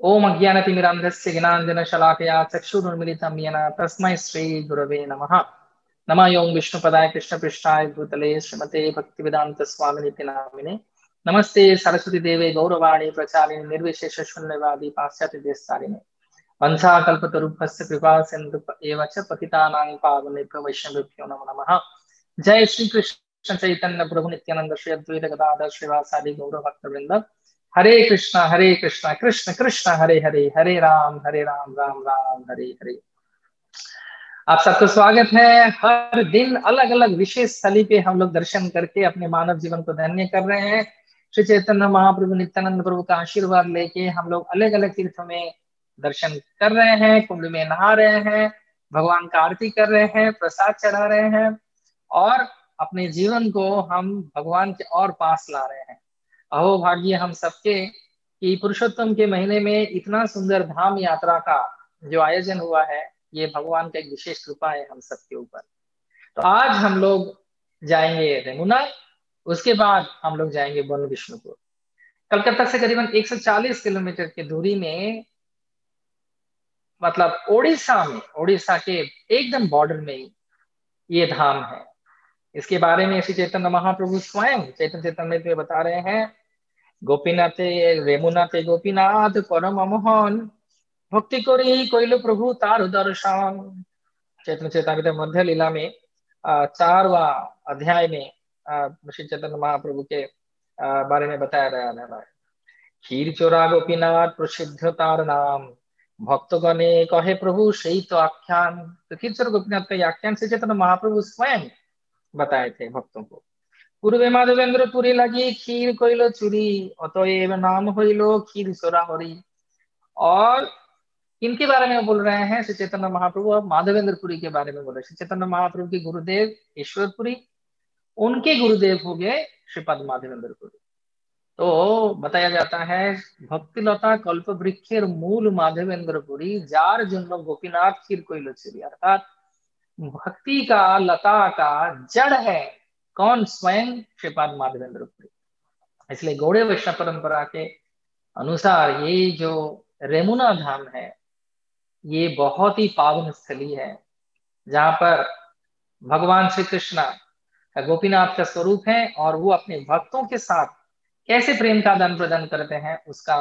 ओम अज्ञानतिमिरान्धस्य ज्ञानाञ्जनशलाकया चक्षुरुन्मिलितं येन तस्मै श्रीगुरवे नमः। नमः ओं विष्णुपदाय कृष्णपृष्ठाय भूतले श्रीमते भक्तिवेदांत स्वामिनिति नामिने। नमस्ते सरस्वती देवे गौरवाणी प्रचारिणे निर्विशेष शून्यवादी पाश्चात्य देशतारिणे। वंशाकल्पतरुभ्यश्च कृपा सिन्धु एव च पतितानां पावनेभ्यो वैष्णवेभ्यो नमो नमः। जय श्री कृष्ण चैतन्य प्रभु नित्यानंद श्री अद्वैत गदाधर श्रीवासादि गौर भक्तवृंद। हरे कृष्णा कृष्ण कृष्ण हरे हरे, हरे राम राम राम हरे हरे। आप सबका स्वागत है। हर दिन अलग अलग विशेष स्थली पे हम लोग दर्शन करके अपने मानव जीवन को धन्य कर रहे हैं। श्री चैतन्य महाप्रभु नित्यानंद प्रभु का आशीर्वाद लेके हम लोग अलग अलग तीर्थों में दर्शन कर रहे हैं, कुंड में नहा रहे हैं, भगवान का आरती कर रहे हैं, प्रसाद चढ़ा रहे हैं और अपने जीवन को हम भगवान के और पास ला रहे हैं। अहो भाग्य हम सबके कि पुरुषोत्तम के महीने में इतना सुंदर धाम यात्रा का जो आयोजन हुआ है, ये भगवान का एक विशेष कृपा है हम सबके ऊपर। तो आज हम लोग जाएंगे रेमुना, उसके बाद हम लोग जाएंगे वन विष्णुपुर। कलकत्ता से करीबन 140 किलोमीटर की दूरी में, मतलब ओडिशा के एकदम बॉर्डर में ये धाम है। इसके बारे में श्री चैतन्य महाप्रभु स्वयं चैतन्य चैतन्य में बता रहे हैं। गोपीनाथे रेमुनाथे गोपीनाथ परम मोहन भक्ति करी कोइल प्रभु तार दर्शन। चैतन्य चैतन्य मध्य लीला में 4वां अध्याय में श्री चैतन्य महाप्रभु के बारे में बताया गया है। खीर चोरा गोपीनाथ प्रसिद्ध तार नाम भक्तगणे कहे प्रभु सही तो आख्यान। तो खीर चोरा गोपीनाथ का आख्यान श्री चैतन्य महाप्रभु स्वयं बताए थे भक्तों को। पूर्वे माधवेंद्र पुरी लगी खीर कोइलो चुरी अतएव नाम होइलो खीर चोरा हरि। और इनके बारे में बोल रहे हैं श्री चैतन्य महाप्रभु और माधवेंद्रपुरी के बारे में बोल रहे हैं। श्री चैतन्य महाप्रभु के गुरुदेव ईश्वरपुरी, उनके गुरुदेव हो गए श्रीपद माधवेंद्रपुरी। तो बताया जाता है भक्तिलता कल्प वृक्षेर मूल माधवेंद्रपुरी जार जन्म गोपीनाथ खीर कोइलो चुरी। अर्थात भक्ति का लता का जड़ है कौन? स्वयं श्रीपाद माधवेंद्रपुरी। इसलिए गौड़ीय वैष्णव परंपरा के अनुसार ये जो रेमुना धाम है, ये बहुत ही पावन स्थली है, जहां पर भगवान श्री कृष्ण गोपीनाथ का स्वरूप है और वो अपने भक्तों के साथ कैसे प्रेम का आदान प्रदान करते हैं, उसका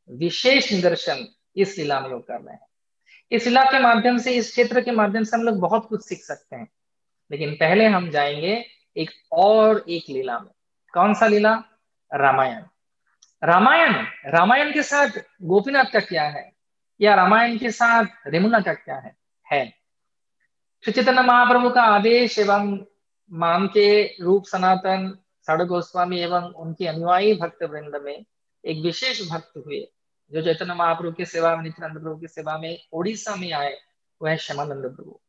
विशेष निदर्शन इस लीला में लोग कर रहे हैं। इस लीला के माध्यम से, इस क्षेत्र के माध्यम से हम लोग बहुत कुछ सीख सकते हैं। लेकिन पहले हम जाएंगे एक लीला में। कौन सा लीला? रामायण। रामायण के साथ गोपीनाथ का क्या है, या रामायण के साथ रेमुना का क्या है? श्री चैतन्य महाप्रभु का आदेश एवं मान के रूप सनातन साधु गोस्वामी एवं उनके अनुयायी भक्त वृंद में एक विशेष भक्त हुए जो चैतन्य महाप्रभु की सेवा में, नित्यानंद प्रभु की सेवा में ओडिशा में आए, वह है श्यामानंद प्रभु।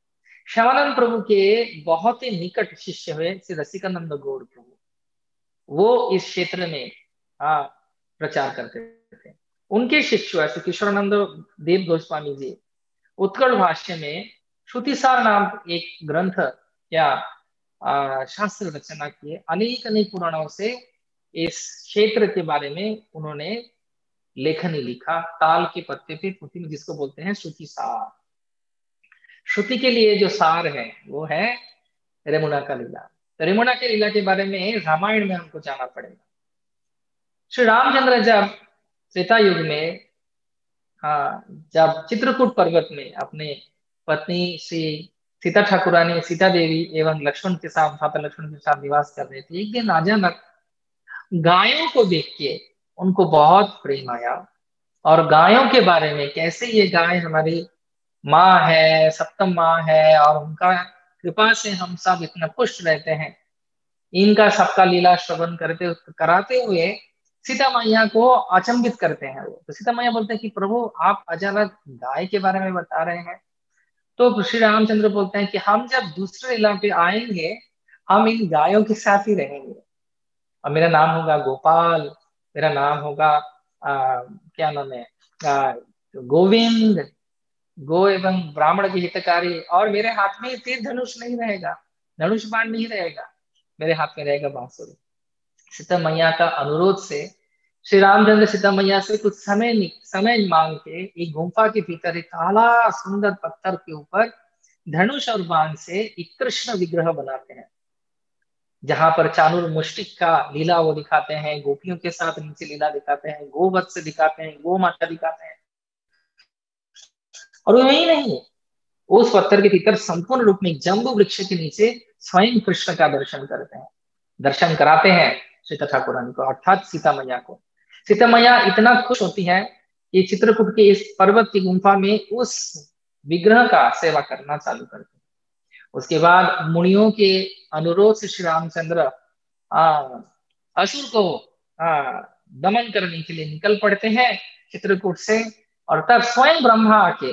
श्यामानंद प्रभु के बहुत ही निकट शिष्य हुए श्री रसिकानंद गौड़ प्रभु। वो इस क्षेत्र में प्रचार करते थे। उनके शिष्य हुए श्री किशोरानंद देव गोस्वामी जी उत्कल भाष्य में श्रुतिसार नाम एक ग्रंथ या शास्त्र रचना किए। अनेक पुराणों से इस क्षेत्र के बारे में उन्होंने लेखनी लिखा, ताल के पत्ते पे पुथी में, जिसको बोलते हैं श्रुतिसार। श्रुति के लिए जो सार है वो है रेमुना का लीला। तो रेमुना के लीला के बारे में रामायण में हमको जाना पड़ेगा। श्री रामचंद्र जब त्रेता युग में जब चित्रकूट पर्वत में अपने पत्नी श्री सीता ठाकुरानी सीता देवी एवं लक्ष्मण के साथ, भ्राता लक्ष्मण के साथ निवास कर रहे थे, एक दिन अचानक गायों को देख के उनको बहुत प्रेम आया और गायों के बारे में, कैसे ये गाय हमारी माँ है, सप्तम माँ है और उनका कृपा से हम सब इतना पुष्ट रहते हैं, इनका सबका लीला श्रवण कराते हुए सीता मैया को अचंभित करते हैं वो। तो सीता मैया बोलते हैं कि प्रभु आप अचानक गाय के बारे में बता रहे हैं। तो श्री रामचंद्र बोलते हैं कि हम जब दूसरे लीला पे आएंगे हम इन गायों के साथ ही रहेंगे और मेरा नाम होगा गोपाल, मेरा नाम होगा क्या नाम है, गोविंद, गो एवं ब्राह्मण की हितकारी। और मेरे हाथ में तीर धनुष नहीं रहेगा, धनुष बाण नहीं रहेगा, मेरे हाथ में रहेगा बांसुरी। सीता मैया का अनुरोध से श्री रामचंद्र सीता मैया से कुछ समय मांग के एक गुफा के भीतर एक काला सुंदर पत्थर के ऊपर धनुष और बाण से एक कृष्ण विग्रह बनाते हैं, जहां पर चाणूर मुष्टिक का लीला वो दिखाते हैं, गोपियों के साथ नीचे लीला दिखाते हैं, गोवत्स दिखाते हैं, गो माता दिखाते हैं। और वही नहीं, उस पत्थर के भीतर संपूर्ण रूप में जम्बू वृक्ष के नीचे स्वयं कृष्ण का दर्शन करते हैं, दर्शन कराते हैं सीता ठाकुरानी को, अर्थात सीता मैया को। सीता मैया इतना खुश होती है कि चित्रकूट के इस पर्वत की गुफा में उस विग्रह का सेवा करना चालू करते हैं। उसके बाद मुनियों के अनुरोध से श्री रामचंद्र असुर को दमन करने के लिए निकल पड़ते हैं चित्रकूट से, और तब स्वयं ब्रह्मा आके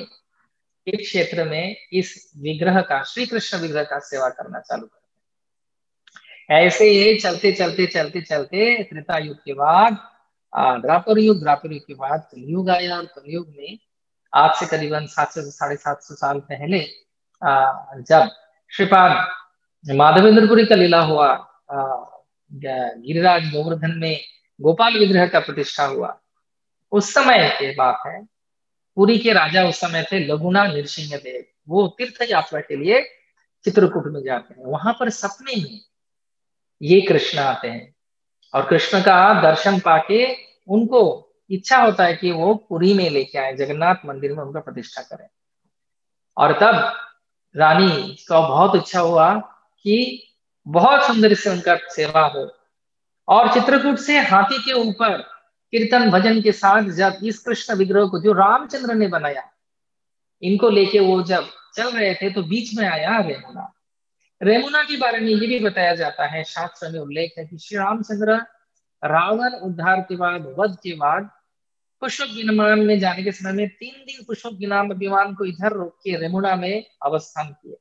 इस क्षेत्र में इस विग्रह का, श्री कृष्ण विग्रह का सेवा करना चालू करते हैं। ऐसे ही चलते चलते चलते चलते त्रेता युग के बाद द्वापर युग के बाद कलयुग आया, और कलयुग में आज से करीबन 700 से 750 साल पहले जब श्रीपाद माधवेंद्रपुरी का लीला हुआ, गिरिराज गोवर्धन में गोपाल विग्रह का प्रतिष्ठा हुआ, उस समय की बात है। पुरी के राजा उस समय थे लघुना नृसिंह देव। वो तीर्थ यात्रा के लिए चित्रकूट में जाते हैं, वहां पर सपने में ये कृष्ण आते हैं, और कृष्ण का दर्शन पाके उनको इच्छा होता है कि वो पुरी में लेके आए, जगन्नाथ मंदिर में उनका प्रतिष्ठा करें। और तब रानी का बहुत इच्छा हुआ कि बहुत सुंदर से उनका सेवा हो, और चित्रकूट से हाथी के ऊपर कीर्तन भजन के साथ जब इस कृष्ण विग्रह को जो रामचंद्र ने बनाया, इनको लेके वो जब चल रहे थे, तो बीच में आया रेमुना। रेमुना के बारे में ये भी बताया जाता है, शास्त्र में उल्लेख है कि श्री रामचंद्र रावण उद्धार के बाद, वध के बाद, पुष्पक विमान में जाने के समय में 3 दिन पुष्पक विमान को इधर रोक के रेमुना में अवस्थान किए।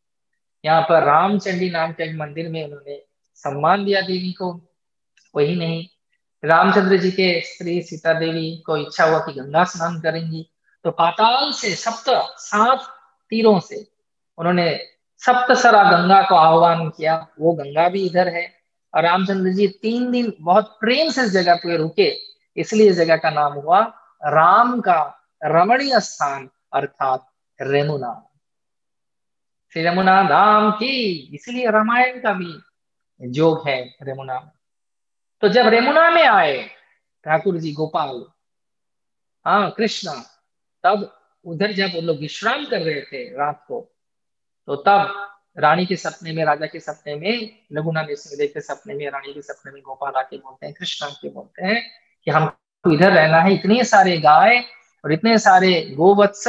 यहाँ पर रामचंडी नाम के एक मंदिर में उन्होंने सम्मान दिया देवी को। वही नहीं, रामचंद्र जी के स्त्री सीता देवी को इच्छा हुआ कि गंगा स्नान करेंगी, तो पाताल से 7 तीरों से उन्होंने सप्तसरा गंगा को आह्वान किया। वो गंगा भी इधर है, और रामचंद्र जी 3 दिन बहुत प्रेम से इस जगह पे रुके, इसलिए इस जगह का नाम हुआ राम का रमणीय स्थान, अर्थात रेमुना। श्री यमुना धाम की, इसलिए रामायण का भी जोग है रेमुना में। तो जब रेमुना में आए ठाकुर जी गोपाल, हाँ कृष्णा, तब उधर जब वो लोग विश्राम कर रहे थे रात को, तो तब रानी के सपने में, राजा के सपने में, लघुना नृसिंहदेव के सपने में, रानी के सपने में गोपाल आके बोलते हैं, कृष्ण आके बोलते हैं कि हमको इधर रहना है। इतने सारे गाय और इतने सारे गोवत्स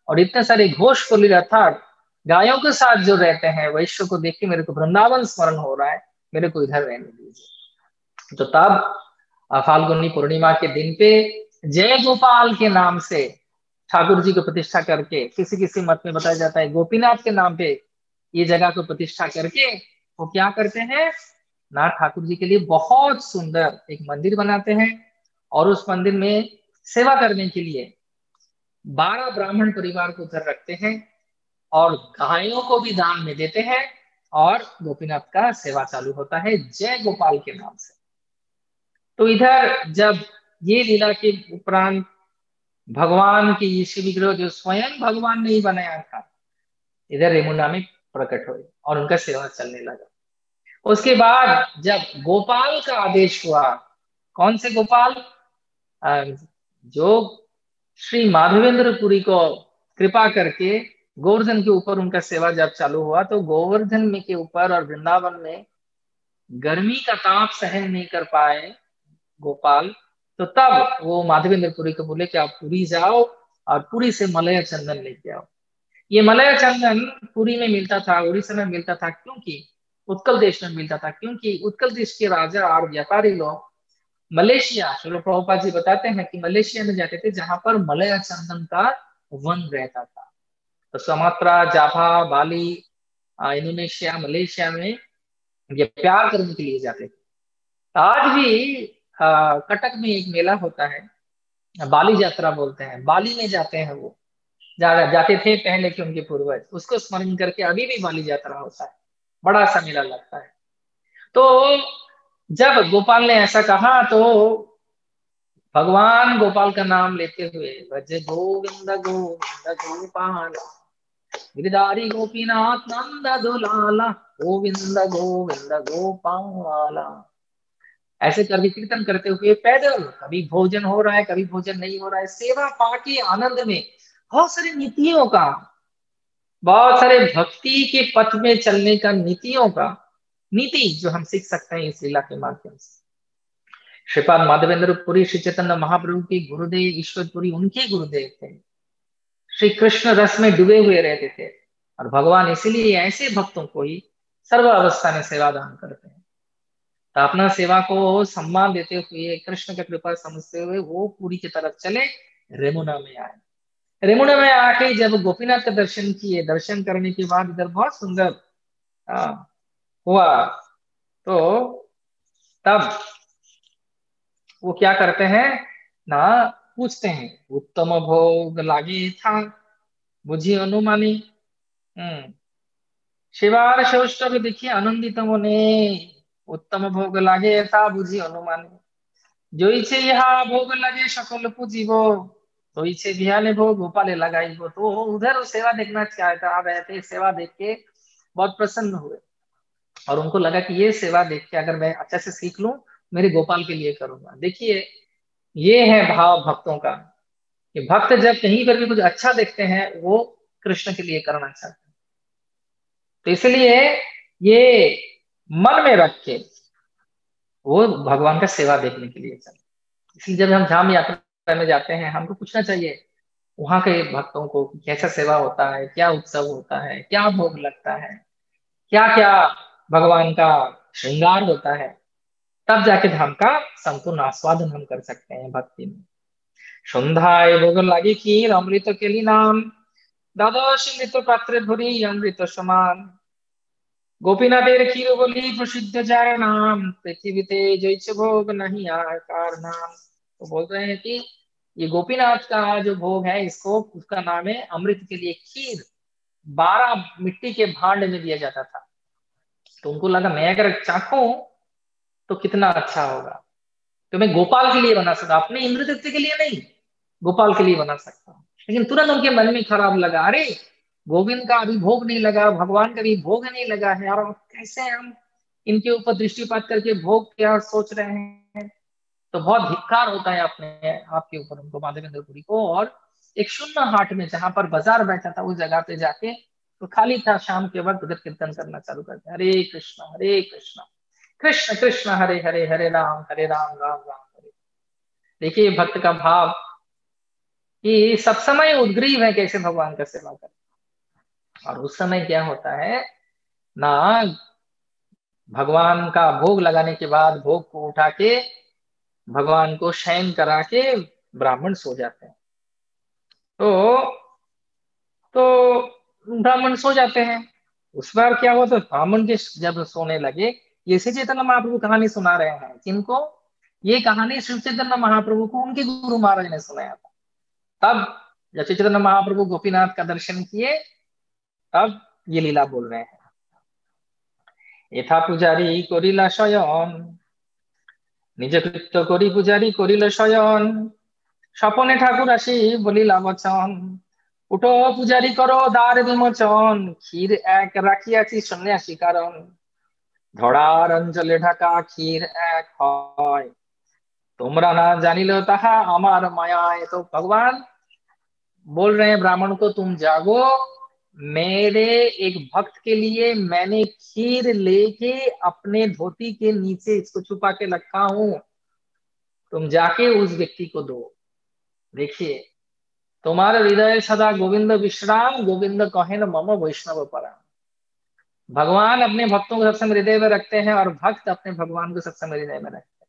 और इतने सारे घोष को अर्थात गायों के साथ जो रहते हैं, वैश्य को देख के मेरे को वृंदावन स्मरण हो रहा है, मेरे को इधर रहने दीजिए। तो तब फाल्गुनी पूर्णिमा के दिन पे जय गोपाल के नाम से ठाकुर जी को प्रतिष्ठा करके, किसी किसी मत में बताया जाता है गोपीनाथ के नाम पे ये जगह को प्रतिष्ठा करके, वो क्या करते हैं, नाथ ठाकुर जी के लिए बहुत सुंदर एक मंदिर बनाते हैं, और उस मंदिर में सेवा करने के लिए 12 ब्राह्मण परिवार को उधर रखते हैं, और गायों को भी दान में देते हैं, और गोपीनाथ का सेवा चालू होता है जय गोपाल के नाम से। तो इधर जब ये लीला के उपरांत भगवान की ईश्वर विग्रह जो स्वयं भगवान ने ही बनाया था, इधर रेमुना में प्रकट हुए और उनका सेवा चलने लगा। उसके बाद जब गोपाल का आदेश हुआ, कौन से गोपाल, जो श्री माधवेंद्रपुरी को कृपा करके गोवर्धन के ऊपर उनका सेवा जब चालू हुआ, तो गोवर्धन में के ऊपर और वृंदावन में गर्मी का ताप सहन नहीं कर पाए गोपाल, तो तब वो माधवेंद्रपुरी को बोले कि आप पुरी जाओ और पुरी से मलय चंदन लेके आओ। ये मलय चंदन पुरी में मिलता था, उड़ीसा में मिलता था, क्योंकि उत्कल देश में मिलता था, क्योंकि उत्कल देश के राजा और व्यापारी लोग मलेशिया, श्रील प्रभुपाद जी बताते हैं कि मलेशिया में जाते थे जहां पर मलय चंदन का वन रहता था। तो सुमात्रा, जावा, बाली, इंडोनेशिया, मलेशिया में ये प्यार करने के लिए जाते थे। आज भी कटक में एक मेला होता है, बाली यात्रा बोलते हैं, बाली में जाते हैं वो, जाते थे पहले के उनके पूर्वज, उसको स्मरण करके अभी भी बाली यात्रा होता है, बड़ा सा मेला लगता है। तो जब गोपाल ने ऐसा कहा, तो भगवान गोपाल का नाम लेते हुए भज गोविंद गोविंद गोपाल गिरधारी गोपीनाथ नंद दुलाला गोविंद गोविंद गोपाला, ऐसे करके कीर्तन करते हुए पैदल, कभी भोजन हो रहा है कभी भोजन नहीं हो रहा है, सेवा पाके आनंद में, बहुत सारी नीतियों का, बहुत सारे भक्ति के पथ में चलने का नीतियों का नीति जो हम सीख सकते हैं इस लीला के माध्यम से। श्रीपाद माधवेंद्र पुरी श्री चैतन्य महाप्रभु के गुरुदेव ईश्वरपुरी उनके गुरुदेव थे, श्री कृष्ण रस में डूबे हुए रहते थे, और भगवान इसीलिए ऐसे भक्तों को ही सर्व अवस्था में सेवा दान करते हैं। तो अपना सेवा को सम्मान देते हुए, कृष्ण का कृपा समझते हुए वो पूरी की तरफ चले, रेमुना में आए। रेमुना में आके जब गोपीनाथ का दर्शन किए, दर्शन करने के बाद इधर बहुत सुंदर हुआ, तो तब वो क्या करते हैं ना, पूछते हैं उत्तम भोग लागे था बुझी अनुमानी। शिवार शौष्टव देखिए आनंदित मने उत्तम भोग लागे था बुझी अनुमानी, जो इच्छे यहाँ भोग लगे सकल पूजीब, तो इच्छे बिहाने भोग गोपाले लगाइबो। तो उधर सेवा देखना चाहता आ रहे थे, सेवा देख के बहुत प्रसन्न हुए, और उनको लगा कि ये सेवा देख के अगर मैं अच्छा से सीख लूं, मेरे गोपाल के लिए करूंगा। देखिए ये है भाव भक्तों का, कि भक्त जब कहीं पर भी कुछ अच्छा देखते हैं वो कृष्ण के लिए करना चाहते हैं। तो इसलिए ये मन में रख के वो भगवान का सेवा देखने के लिए चलते। इसलिए जब हम धाम यात्रा में जाते हैं, हमको पूछना चाहिए वहां के भक्तों को कि कैसा सेवा होता है, क्या उत्सव होता है, क्या भोग लगता है, क्या क्या भगवान का श्रृंगार होता है, तब जाके धाम का संपूर्ण आस्वादन हम कर सकते हैं भक्ति में। সন্ধ্যায় ভোগ লাগে ক্ষীর অমৃত কেলি নাম, দ্বাদশ মৃত পাত্রে ভরি অমৃত সমান, গোপীনাথের ক্ষীর বলি प्रसिद्ध যার नाम, পৃথিবীতে जैसे भोग नहीं आकार नाम। तो बोल रहे हैं कि ये गोपीनाथ का जो भोग है, इसको उसका नाम है अमृत के लिए खीर, 12 मिट्टी के भांड में दिया जाता था। तो उनको लगा मैं अगर चाखूं तो कितना अच्छा होगा, तो मैं गोपाल के लिए बना सकता, अपने इंद्रदत्त के लिए नहीं, गोपाल के लिए बना सकता हूँ। लेकिन तुरंत उनके मन में खराब लगा, अरे गोविंद का अभी भोग नहीं लगा, भगवान का भी भोग नहीं लगा है, और कैसे हम इनके ऊपर दृष्टिपात करके भोग क्या सोच रहे हैं। तो बहुत धिक्कार होता है अपने आपके ऊपर उनको, माधवेंद्र पुरी को। और एक शून्य हाट में जहां पर बाजार बैठा था, उस जगह पे जाके, तो खाली था, शाम के वक्त उधर कीर्तन करना चालू करते, हरे कृष्ण कृष्ण कृष्ण हरे हरे, हरे राम राम हरे। देखिए भक्त का भाव कि सब समय उद्ग्रीव है कैसे भगवान का सेवा करें। और उस समय क्या होता है ना, भगवान का भोग लगाने के बाद भोग को उठा के भगवान को शयन करा के ब्राह्मण सो जाते हैं। तो ब्राह्मण सो जाते हैं। उस बार क्या हुआ, तो ब्राह्मण के जब सोने लगे, ये श्री चैतन्य महाप्रभु कहानी सुना रहे हैं जिनको, ये कहानी श्री चैतन्य महाप्रभु को उनके गुरु महाराज ने सुनाया था। तब जब श्री चैतन्य महाप्रभु गोपीनाथ का दर्शन किए, तब ये लीला बोल रहे हैं। यथा पुजारी करिला शयन, निज कृत्य करी पुजारी करिल शयन, স্বপনে ঠাকুর আসি বলিলা বচন, উঠো পূজারি করো দ্বার বিমোচন, ক্ষীর এক রাখিয়াছি সন্ন্যাসী কারণ, ধরার অঞ্চলে ঢাকা ক্ষীর এক হয়, তোমরা না জানিলেও তাহা আমার মায়ায়। तो भगवान बोल रहे हैं ब्राह्मण को, तुम जागो, मेरे एक भक्त के लिए मैंने खीर लेके अपने धोती के नीचे इसको छुपा के रखा हूं, तुम जाके उस व्यक्ति को दो। देखिए, तुम्हारे हृदय सदा गोविंद विश्राम, गोविंद कहे न मम वैष्णव पराम। भगवान अपने भक्तों को सब समय हृदय में रखते हैं, और भक्त अपने भगवान को सब समय हृदय में रखते हैं।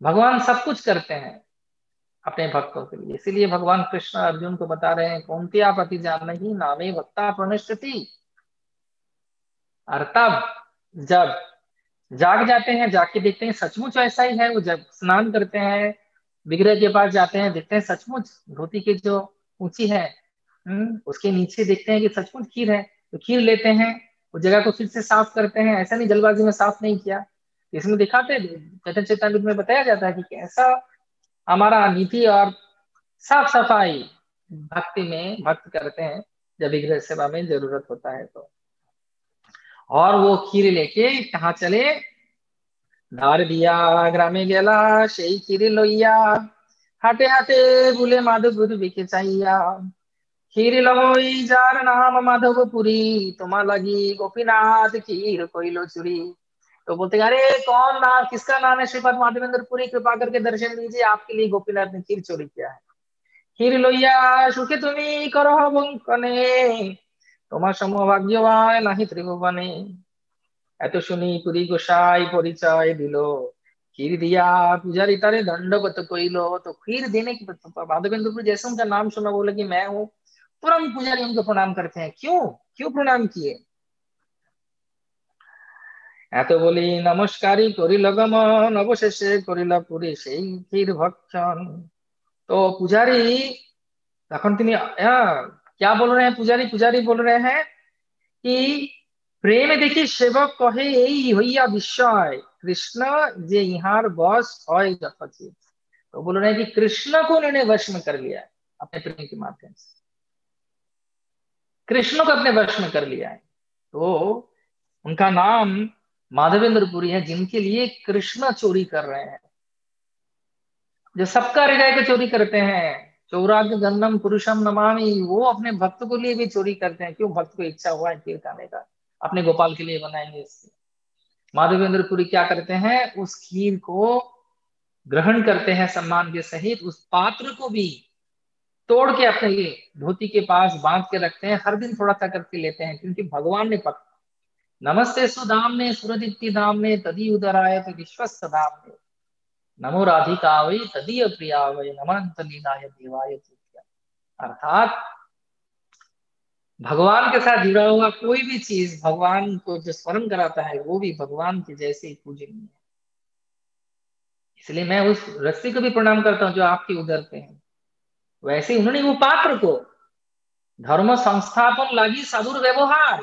भगवान सब कुछ करते हैं अपने भक्तों के लिए। इसीलिए भगवान कृष्ण अर्जुन को बता रहे हैं, कौनती आप अति जान नहीं नामे भक्ता प्रणश्यति। और तब जब जाग जाते हैं, जाके देखते हैं सचमुच ऐसा ही है। वो जब स्नान करते हैं, विग्रह के पास जाते हैं, देखते हैं सचमुच धोती की जो ऊंची है, उसके नीचे देखते हैं कि सचमुच खीर है। तो खीर लेते हैं, उस जगह को फिर से साफ करते हैं, ऐसा नहीं जल्दबाजी में साफ नहीं किया। इसमें दिखाते चेतन चेतावनी में बताया जाता है कि कैसा हमारा नीति और साफ सफाई भक्ति में भक्त करते हैं जब विग्रह सेवा में जरूरत होता है तो। और वो खीर लेके कहाँ चले, धार दिया ग्रामे गेला সেই ক্ষীর লইয়া, হাটে হাটে বুলে মাধবপুর বিকে চাইয়া, ক্ষীর লই যার নাম माधवपुरी, তোমার লাগি गोपीनाथ खीर कोइलो चुरी। तो बोलते हैं, अरे कौन नाम, किसका नाम है श्रीपद माधवेंद्रपुरी, कृपा करके दर्शन दीजिए, आपके लिए गोपीनाथ ने खीर चोरी किया है। खीर लइया सुखे তুমি করো বঙ্কনে, তোমার সমভাগ্যবান নাহি ত্রিভুবনে। এত শুনি পুরী গোসাई परिचय दिलो, खीर दिया पुजारी तारे दंडवत कोइलो। तो खीर देने के माधवेंद्रपुरी जैसे उनका नाम सुना, बोले कि मैं हूँ, तुरंत पुजारी उनको प्रणाम करते हैं। क्यों क्यों प्रणाम किए? এত বলি নমস্কারী করিল গমন, অবশেষে করিল পুরী সেই ক্ষীর ভক্ষণ। तो पुजारी তখন তিনি क्या बोल रहे हैं, पुजारी पुजारी बोल रहे हैं कि प्रेम देखी सेवक कहे यही হইয়া विस्मय, कृष्ण जे इहार बस হয় যথাचित। तो बोल रहे हैं कि कृष्ण को उन्होंने वश में कर लिया है अपने प्रेम के माध्यम से, कृष्ण को अपने वश में कर लिया है। तो उनका नाम माधवेंद्रपुरी है, जिनके लिए कृष्ण चोरी कर रहे हैं, जो सबका हृदय को चोरी करते हैं। चौराग्य गन्नम पुरुषम नमामि, वो अपने भक्त को लिए भी चोरी करते हैं। क्यों? भक्त को इच्छा हुआ है खीर खाने का, अपने गोपाल के लिए बनाएंगे इससे। माधवेंद्रपुरी क्या करते हैं, उस खीर को ग्रहण करते हैं सम्मान के सहित, उस पात्र को भी तोड़ के अपने लिए धोती के पास बांध के रखते हैं, हर दिन थोड़ा सा करके लेते हैं, क्योंकि भगवान ने पक नमस्ते सुदाम्ने सुरदित्ति दाम्ने तदी उदराय विश्वस्त धाम्ने, नमो राधिका वै तदीय प्रिया वै नमंत लीलाय देवाय तुभ्यं। अर्थात भगवान के साथ जुड़ा हुआ कोई भी चीज भगवान को जो स्मरण कराता है, वो भी भगवान के जैसे ही पूजनीय है। इसलिए मैं उस रस्सी को भी प्रणाम करता हूँ जो आपके उदर पे है। वैसे उन्होंने वो पात्र को धर्म संस्थापन लगी साधुर व्यवहार,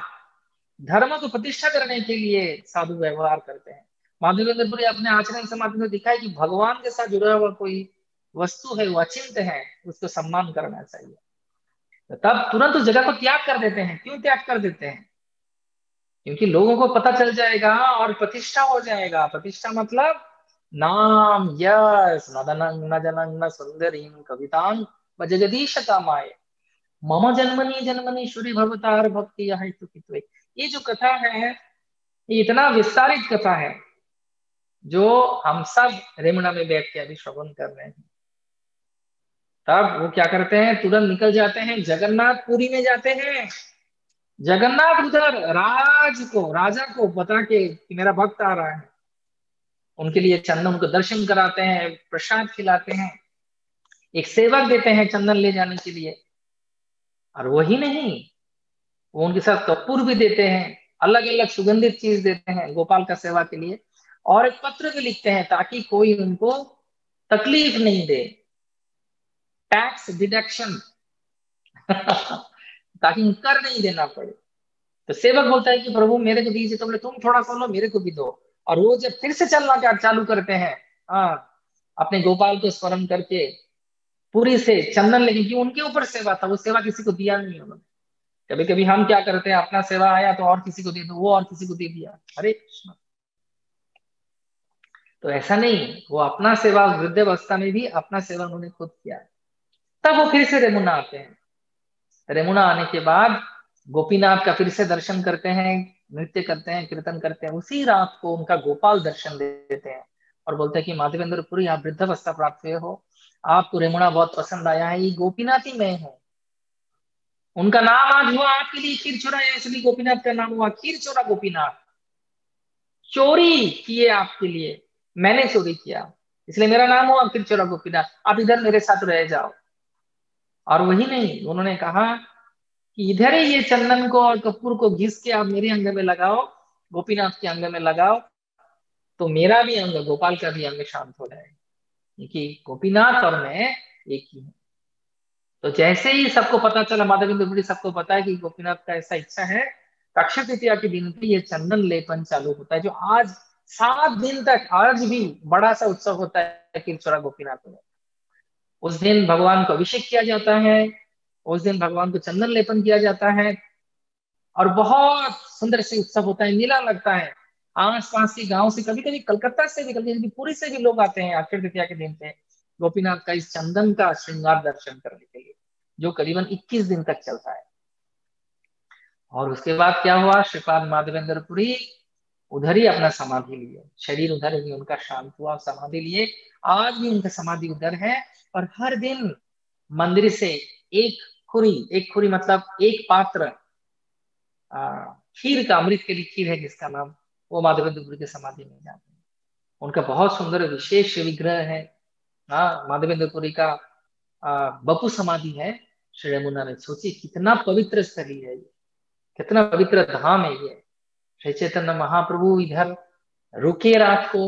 धर्म को प्रतिष्ठा करने के लिए साधु व्यवहार करते हैं। माधवेंद्रपुरी अपने आचरण के माध्यम से दिखाए कि भगवान के साथ जुड़ा हुआ कोई वस्तु है, वो अचिंत्य है, उसको सम्मान करना चाहिए। तो तब तुरंत उस जगह को त्याग कर देते हैं। क्यों त्याग कर देते हैं? क्योंकि लोगों को पता चल जाएगा और प्रतिष्ठा हो जाएगा। प्रतिष्ठा मतलब नाम यश नदनं न जनं न सुंदरीं कवितां जगदीश कामाय, मम जन्मनि जन्मनि सूर्य भवतार भक्ति यह हेतु। ये जो कथा है, ये इतना विस्तारित कथा है जो हम सब रेमुना में बैठ के अभी श्रवण कर रहे हैं। तब वो क्या करते हैं, तुरंत निकल जाते हैं, जगन्नाथपुरी में जाते हैं। जगन्नाथ उधर राजा को बता के कि मेरा भक्त आ रहा है, उनके लिए चंदन, उनको दर्शन कराते हैं, प्रसाद खिलाते हैं, एक सेवक देते हैं चंदन ले जाने के लिए। और वही नहीं, वो उनके साथ कपूर भी देते हैं, अलग अलग सुगंधित चीज देते हैं गोपाल का सेवा के लिए, और एक पत्र भी लिखते हैं ताकि कोई उनको तकलीफ नहीं दे, टैक्स डिडक्शन ताकि कर नहीं देना पड़े। तो सेवक बोलता है कि प्रभु मेरे को दीजिए, तो बोले तुम थोड़ा सा लो, मेरे को भी दो। और वो जब फिर से चलना क्या चालू करते हैं, अपने गोपाल को स्मरण करके पूरी से चंदन लेके, कि उनके ऊपर सेवा था, वो सेवा किसी को दिया नहीं उन्होंने। कभी कभी हम क्या करते हैं, अपना सेवा आया तो और किसी को दे दो, वो और किसी को दे दिया, हरे कृष्ण। तो ऐसा नहीं, वो अपना सेवा वृद्धावस्था में भी अपना सेवा उन्होंने खुद किया। तब वो फिर से रेमुना आते हैं। रेमुना आने के बाद गोपीनाथ का फिर से दर्शन करते हैं, नृत्य करते हैं, कीर्तन करते हैं। उसी रात को उनका गोपाल दर्शन देते हैं और बोलते हैं कि माधवेंद्रपुरी आप वृद्धावस्था प्राप्त हुए हो, आपको रेमुना बहुत पसंद आया है, ये गोपीनाथ ही मैं हूँ। उनका नाम आज हुआ आपके लिए खीर चोरा है, इसलिए गोपीनाथ का नाम हुआ खीर चोरा गोपीनाथ। चोरी किए आपके लिए, मैंने चोरी किया, इसलिए मेरा नाम हुआ खीर चोरा गोपीनाथ, आप इधर मेरे साथ रह जाओ। और वही नहीं, उन्होंने कहा कि इधर ही ये चंदन को और कपूर को घिस के आप मेरे अंग में लगाओ, गोपीनाथ के अंग में लगाओ, तो मेरा भी अंग, गोपाल का भी अंग शांत हो जाएगा, क्योंकि गोपीनाथ और मैं एक ही हूँ। तो जैसे ही सबको पता चला, माधवेंद्रपुरी सबको पता है कि गोपीनाथ का ऐसा इच्छा है, तो अक्षय तृतीया के दिन पे ये चंदन लेपन चालू होता है, जो आज 7 दिन तक आज भी बड़ा सा उत्सव होता है खीर चोरा गोपीनाथ में। उस दिन भगवान को अभिषेक किया जाता है, उस दिन भगवान को चंदन लेपन किया जाता है, और बहुत सुंदर से उत्सव होता है, मेला लगता है। आस पास के गांव से, कभी कभी कलकत्ता से भी, कभी कभी पुरी से भी लोग आते हैं अक्षय तृतीया के दिन पे गोपीनाथ का इस चंदन का श्रृंगार दर्शन करने के लिए, जो करीबन 21 दिन तक चलता है। और उसके बाद क्या हुआ, श्रीपाद माधवेंद्र पुरी उधर ही अपना समाधि लिए, शरीर उधर ही उनका शांत हुआ, समाधि लिए। आज भी उनका समाधि उधर है। और हर दिन मंदिर से एक एक खुरी मतलब एक पात्र खीर का, अमृत के लिए खीर है जिसका नाम, वो माधवेंद्र पुरी की समाधि में जाते हैं। उनका बहुत सुंदर विशेष विग्रह है। हाँ, माधवेंद्र पुरी का बपू समाधि है श्री यमुना में। सोचिए कितना पवित्र स्थली है ये, कितना पवित्र धाम है ये। श्री चैतन्य महाप्रभु इधर रुके रात को,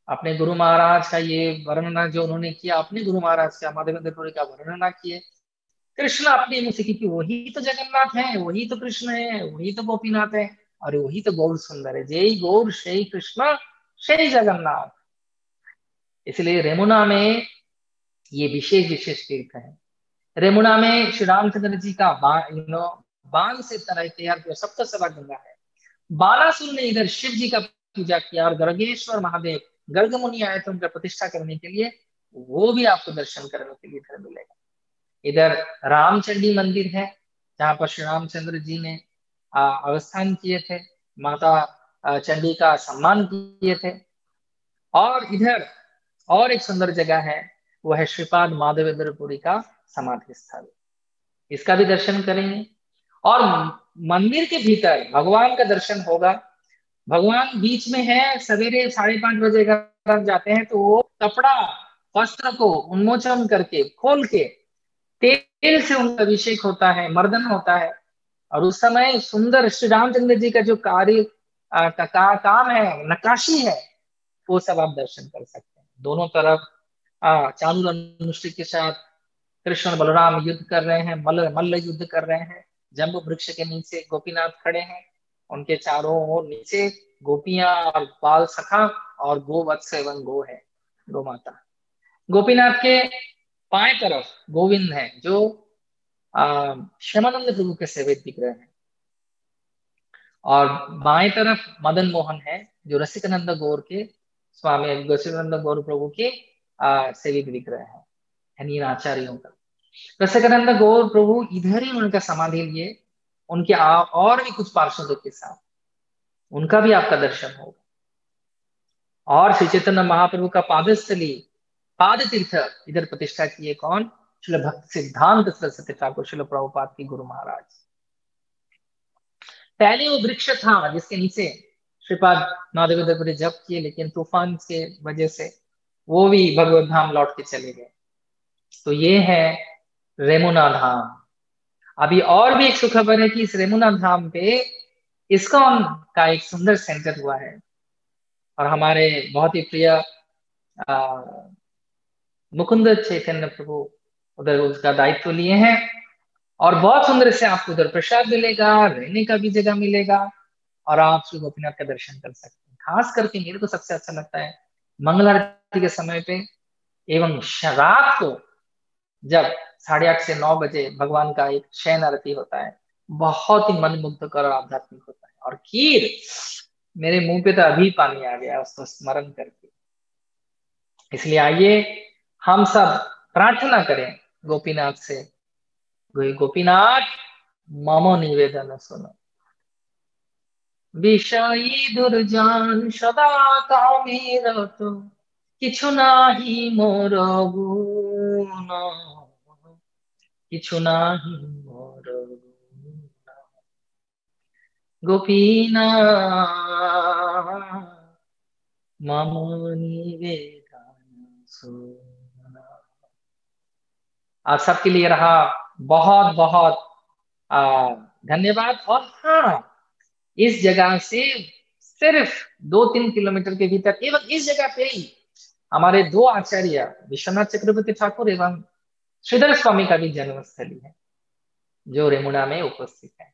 अपने गुरु महाराज का ये वर्णना जो उन्होंने किया, अपने गुरु महाराज का माधवेंद्र पुरी का वर्णना किए। कृष्ण अपने मुंह से, क्योंकि वही तो जगन्नाथ है, वही तो कृष्ण है, वही तो गोपीनाथ है, और वही तो गौर सुंदर है। जय गौर श्री कृष्ण श्री जगन्नाथ। इसलिए रेमुना में ये विशेष विशेष तीर्थ है। रेमुना में श्री रामचंद्र जी का बाण से तैयार किया सप्तसभा गंगा है। बाणासुर ने इधर शिव जी का पूजा किया, और गर्गेश्वर महादेव, गर्ग मुनि आए थे उनका प्रतिष्ठा करने के लिए, वो भी आपको दर्शन करने के लिए इधर मिलेगा। इधर रामचंडी मंदिर है, जहां पर श्री रामचंद्र जी ने अवस्थान किए थे, माता चंडी का सम्मान किए थे। और इधर और एक सुंदर जगह है, वो है श्रीपाद माधवेंद्र पुरी का समाधि स्थल, इसका भी दर्शन करेंगे। और मंदिर के भीतर भगवान का दर्शन होगा। भगवान बीच में है, सवेरे 5:30 बजे अगर आप जाते हैं तो वो कपड़ा, वस्त्र को उन्मोचन करके, खोल के तेल से उनका अभिषेक होता है, मर्दन होता है। और उस समय सुंदर श्री रामचंद्र जी का जो कार्य काम है, नक्काशी है, वो सब आप दर्शन कर सकते हैं। दोनों तरफ चांदुल अनुष्ठित के साथ कृष्ण और बलराम युद्ध कर रहे हैं, मल्ल मल्ल युद्ध कर रहे हैं। जम्बू वृक्ष के नीचे गोपीनाथ खड़े हैं, उनके चारों ओर नीचे गोपियां और बाल सखा और गोवत्स एवं गो है, गो माता। गोपीनाथ के बाएं तरफ गोविंद है, जो श्यामानंद प्रभु के सेवित विग्रह है। और बाएं तरफ मदन मोहन है, जो रसिकानंद गौर के स्वामी, रसिकानंद गौर प्रभु के सेवित विग्रह है, यानी इन आचार्यों का। रसिकानंद गौर प्रभु इधर ही उनका समाधि लिए, उनके और भी कुछ पार्षदों के साथ, उनका भी आपका दर्शन होगा। और श्री चैतन्य महाप्रभु का पादस्थली, पाद तीर्थ इधर प्रतिष्ठा किए कौन, श्रील भक्त सिद्धांत सरस्वती ठाकुर श्रील प्रभुपाद की गुरु महाराज। पहले वो वृक्ष था जिसके नीचे श्रीपाद माधवेंद्र पुरी जप किए, लेकिन तूफान के वजह से वो भी भगवत धाम लौट के चले गए। तो ये है रेमुना धाम। अभी और भी एक सुखबर है कि इस रेमुना धाम पे इस्कॉन का एक सुंदर सेंटर हुआ है, और हमारे बहुत ही प्रिय मुकुंद चैतन्य प्रभु उधर उसका दायित्व लिए हैं। और बहुत सुंदर से आपको उधर प्रसाद मिलेगा, रहने का भी जगह मिलेगा, और आप श्री गोपीनाथ का दर्शन कर सकते हैं। खास करके मेरे को सबसे अच्छा लगता है मंगल आरती के समय पे, एवं रात को जब 8:30 से 9 बजे भगवान का एक शयन आरती होता है, बहुत ही मन मुग्धकर और आध्यात्मिक होता है। और खीर, मेरे मुंह पे तो अभी पानी आ गया उसको स्मरण करके। इसलिए आइए हम सब प्रार्थना करें गोपीनाथ से, गोपीनाथ मम निवेदन सुनो, বিষয়ী দুর্জন সদা কামে রত, কিছু নাহি মোর গুণ, কিছু নাহি মোর গুণ। গোপীনাথ মম নিবেদন सुनो। आप सबके लिए रहा बहुत बहुत धन्यवाद। और हाँ, इस जगह से सिर्फ 2-3 किलोमीटर के भीतर, एवं इस जगह पे ही हमारे दो आचार्य विश्वनाथ चक्रवर्ती ठाकुर एवं श्रीधर स्वामी का भी जन्मस्थली है, जो रेमुना में उपस्थित है।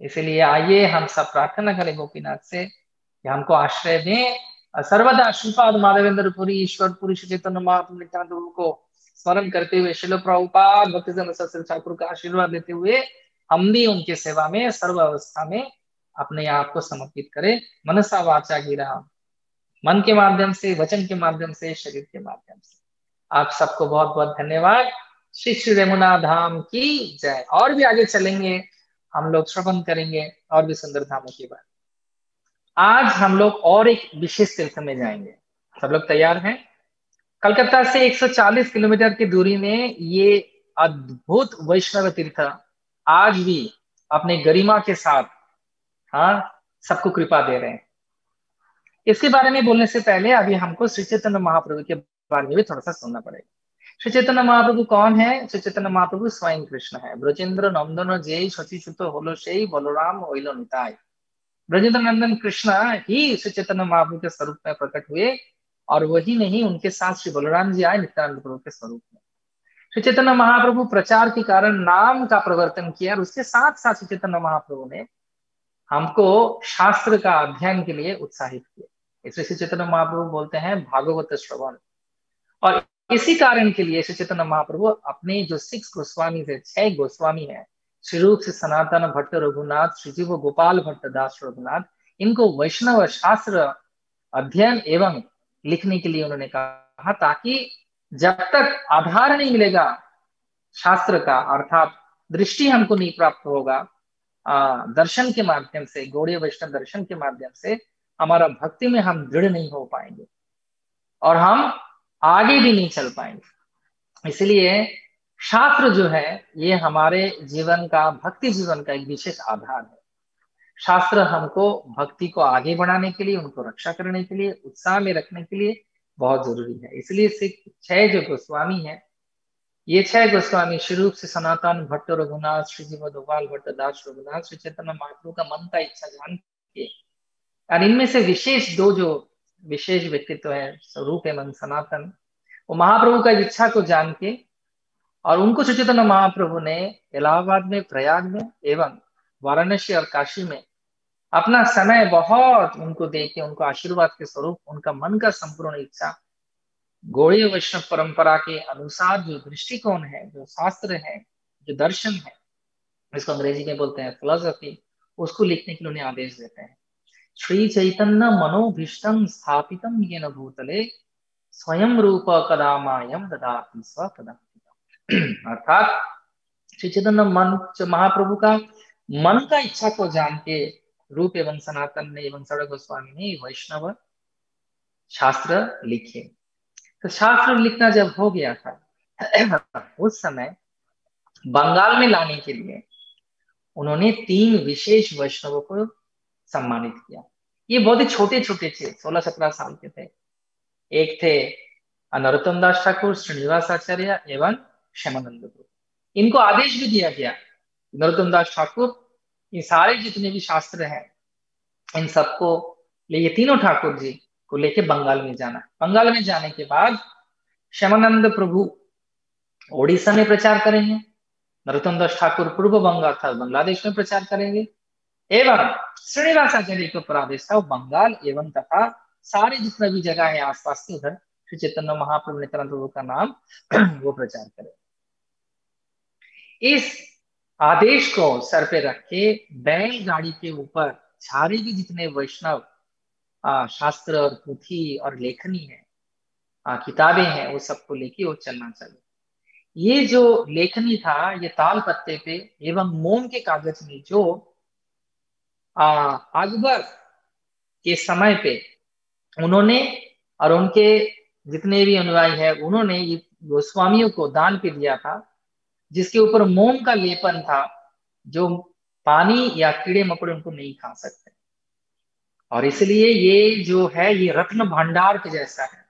इसलिए आइए हम सब प्रार्थना करें गोपीनाथ से कि हमको आश्रय दें। सर्वदा श्रीपाद माधवेंद्र पुरी, ईश्वर पुरी, श्री चैतन्य महाप्रभु नित्यानंद प्रभु को स्मरण करते हुए शिल प्रभुपाद भक्तिवेदांत सरस्वती ठाकुर का आशीर्वाद लेते हुए हम भी उनके सेवा में सर्व अवस्था में अपने आप को समर्पित करें। मनसा वाचा गिरा, मन के माध्यम से, वचन के माध्यम से, शरीर के माध्यम से। आप सबको बहुत बहुत धन्यवाद। श्री श्री यमुना धाम की जय। और भी आगे चलेंगे, हम लोग श्रवण करेंगे और भी सुंदर धामों की बात। आज हम लोग और एक विशेष तीर्थ में जाएंगे। सब लोग तैयार हैं? कलकत्ता से 140 किलोमीटर की दूरी में ये अद्भुत वैष्णव तीर्थ आज भी अपने गरिमा के साथ, हाँ, सबको कृपा दे रहे हैं। इसके बारे में बोलने से पहले अभी हमको श्री चैतन्य महाप्रभु के बारे में भी थोड़ा सा सुनना पड़ेगा। श्री चैतन्य महाप्रभु कौन है? श्री चैतन्य महाप्रभु स्वयं कृष्ण है। ब्रजेंद्र नंदन जय शचिच्युत होलो সেই बलराम होइलो निताय। ब्रजेंद्र नंदन कृष्ण ही श्री चैतन्य महाप्रभु के स्वरूप में प्रकट हुए, और वही नहीं, उनके साथ श्री बलराम जी आए नित्यानंद प्रभु के स्वरूप में। श्री चैतन्य महाप्रभु प्रचार के कारण नाम का प्रवर्तन किया, और उसके साथ साथ श्री चैतन्य महाप्रभु ने हमको शास्त्र का अध्ययन के लिए उत्साहित किया। इसलिए श्री चैतन्य महाप्रभु बोलते हैं भागवत श्रवण। और इसी कारण के लिए श्री चैतन्य महाप्रभु अपने जो 6 गोस्वामी थे, 6 गोस्वामी है, श्री रूप से सनातन भट्ट रघुनाथ, श्रीजीव गोपाल भट्ट दास रघुनाथ, इनको वैष्णव शास्त्र अध्ययन एवं लिखने के लिए उन्होंने कहा, ताकि जब तक आधार नहीं मिलेगा शास्त्र का, अर्थात दृष्टि हमको नहीं प्राप्त होगा दर्शन के माध्यम से, गौड़ीय वैष्णव दर्शन के माध्यम से, हमारा भक्ति में हम दृढ़ नहीं हो पाएंगे और हम आगे भी नहीं चल पाएंगे। इसलिए शास्त्र जो है ये हमारे जीवन का, भक्ति जीवन का एक विशेष आधार है। शास्त्र हमको भक्ति को आगे बढ़ाने के लिए, उनको रक्षा करने के लिए, उत्साह में रखने के लिए बहुत जरूरी है। इसलिए 6 जो गोस्वामी है, ये 6 गोस्वामी श्री रूप से सनातन भट्ट रघुनाथ, श्रीजीव गोपाल भट्ट दास रघुनाथ, श्री चैतन्य महाप्रभु का मन का इच्छा जान के, और इनमें से विशेष 2 जो विशेष व्यक्तित्व है, स्वरूप एवं सनातन, वो महाप्रभु का इच्छा को जान के, और उनको श्री चैतन्य महाप्रभु ने इलाहाबाद में, प्रयाग में एवं वाराणसी और काशी में अपना समय बहुत उनको दे के, उनको आशीर्वाद के स्वरूप उनका मन का संपूर्ण इच्छा गौड़ीय वैष्णव परंपरा के अनुसार जो दृष्टिकोण है, जो शास्त्र है, जो दर्शन है, इसको अंग्रेजी में बोलते हैं फिलोसफी, उसको लिखने के लिए उन्हें आदेश देते हैं। श्री चैतन्य मनोभीष्टम स्थापितम येन भूतले स्वयं रूप कदा मायम ददाति स्वपदार्थिकम्। अर्थात श्री चैतन्य महाप्रभु का मन का इच्छा को जान के रूप एवं सनातन ने एवं सड़ गोस्वामी ने वैष्णव शास्त्र लिखे। तो शास्त्र लिखना जब हो गया था, उस समय बंगाल में लाने के लिए उन्होंने 3 विशेष वैष्णवों को सम्मानित किया। ये बहुत ही छोटे छोटे थे, 16-17 साल के थे। एक थे नरोत्तम दास ठाकुर, श्रीनिवास आचार्य एवं श्यामानंद प्रभु। इनको आदेश भी दिया गया, नरोत्तम दास ठाकुर, ये सारे जितने भी शास्त्र हैं इन सबको ले, ये तीनों ठाकुर जी को लेके बंगाल में जाना। बंगाल में जाने के बाद श्यामानंद प्रभु ओडिशा में प्रचार करेंगे, नरोत्तम दास ठाकुर पूर्व बंगाल था बांग्लादेश में प्रचार करेंगे, एवं श्रीनिवास आचार्य के ऊपर आदेश था वो बंगाल एवं तथा सारे जितना भी जगह है आसपास के, उधर श्री चैतन्य महाप्रभु नित्यानंद प्रभु का नाम वो प्रचार करें। इस आदेश को सर पे रख के बैलगाड़ी के ऊपर सारे भी जितने वैष्णव शास्त्र और पुथी और लेखनी है, किताबें हैं, वो सबको लेके वो चलना चाहिए। ये जो लेखनी था, ये ताल पत्ते पे एवं मोम के कागज में, जो अकबर के समय पे उन्होंने और उनके जितने भी अनुयायी है, उन्होंने ये गोस्वामियों को दान पे दिया था, जिसके ऊपर मोम का लेपन था, जो पानी या कीड़े मकोड़े उनको नहीं खा सकते। और इसलिए ये जो है ये रत्न भंडार के जैसा है,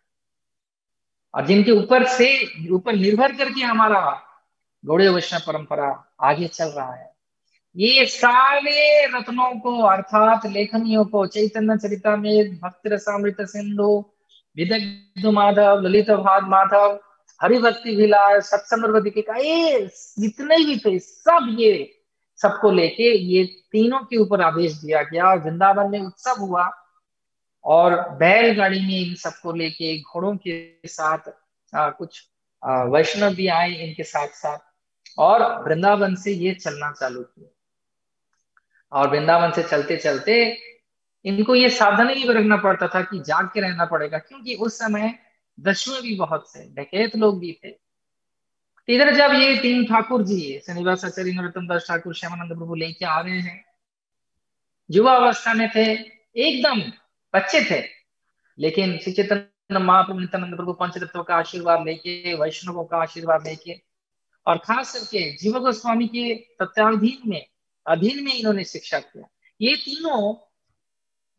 और जिनके ऊपर निर्भर करके हमारा गौड़ीय वैष्णव परंपरा आगे चल रहा है। ये सारे रत्नों को, अर्थात लेखनियों को, चैतन्य चरितमृत, भक्ति रसामृत सिंधु, विदग्ध माधव, ललित भाग माधव, हरिभक्ति विलास, सत्संग दीपिका, ये जितने भी थे सब, ये सबको लेके ये तीनों के ऊपर आदेश दिया गया, और वृंदावन में उत्सव हुआ, और बैलगाड़ी में इन सबको लेके घोड़ों के साथ कुछ वैष्णव भी आए इनके साथ साथ, और वृंदावन से ये चलना चालू किया। और वृंदावन से चलते चलते इनको ये सावधानी भी बरतना पड़ता था कि जाग के रहना पड़ेगा, क्योंकि उस समय दस्युए भी बहुत से, डकैत लोग भी थे। तो इधर जब ये तीन ठाकुर जी, श्रीनिवास आचार्य, नरोत्तम दास ठाकुर, श्यामानंद प्रभु लेके आ रहे हैं, युवा अवस्था में थे, एकदम बच्चे थे, लेकिन श्री चैतन्य महाप्रभु नित्यानंद प्रभु पंचतत्व का आशीर्वाद लेके, वैष्णवों का आशीर्वाद लेके, और खास करके जीव गोस्वामी के तत्वाधीन में, अधीन में इन्होंने शिक्षा किया। ये तीनों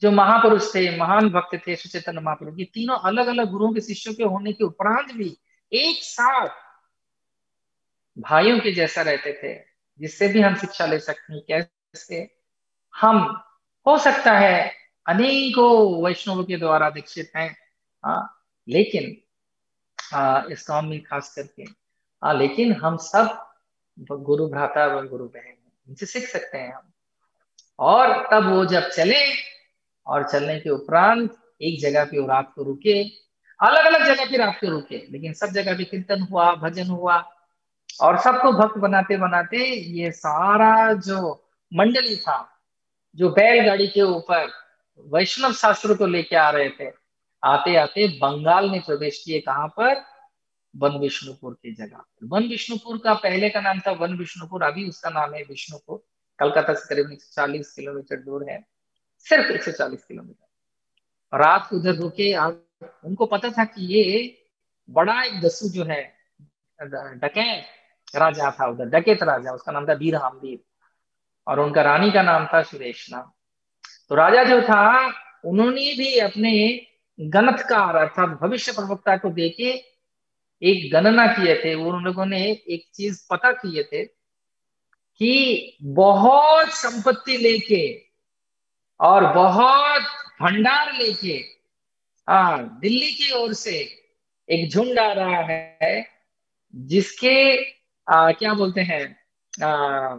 जो महापुरुष थे, महान भक्त थे श्री चैतन्य महाप्रभु, ये तीनों अलग अलग गुरुओं के शिष्यों के होने के उपरांत भी एक साथ भाइयों के जैसा रहते थे, जिससे भी हम शिक्षा ले सकते हैं। कैसे? हम, हो सकता है अनेकों वैष्णवों के द्वारा दीक्षित हैं, लेकिन इस काम में खास करके, लेकिन हम सब गुरु भ्राता व गुरु बहन हैं, इनसे सीख सकते हैं हम। और तब वो जब चले, और चलने के उपरांत एक जगह पे वो रात को रुके, अलग अलग जगह पे रात को रुके, लेकिन सब जगह पे कीर्तन हुआ, भजन हुआ, और सबको भक्त बनाते बनाते ये सारा जो मंडली था, जो बैलगाड़ी के ऊपर वैष्णव शास्त्र को लेके आ रहे थे, आते आते बंगाल में प्रवेश किए। कहां पर? वन विष्णुपुर की जगह। वन विष्णुपुर का पहले का नाम था वन विष्णुपुर, अभी उसका नाम है विष्णुपुर। कलकत्ता से करीब 140 किलोमीटर दूर है, सिर्फ 140 किलोमीटर। रात को उधर रुके, उनको पता था कि ये बड़ा एक दस्यु जो है, डकैत राजा था उधर, डकैत राजा, उसका नाम था वीर हामवीर, और उनका रानी का नाम था सुरेशना। तो राजा जो था, उन्होंने भी अपने गणतकार अर्थात भविष्य प्रवक्ता को देके एक गणना किए थे। उन लोगों ने एक चीज पता किए थे कि बहुत संपत्ति लेके और बहुत भंडार लेके, दिल्ली की ओर से एक झुंड आ रहा है, जिसके क्या बोलते हैं, आ,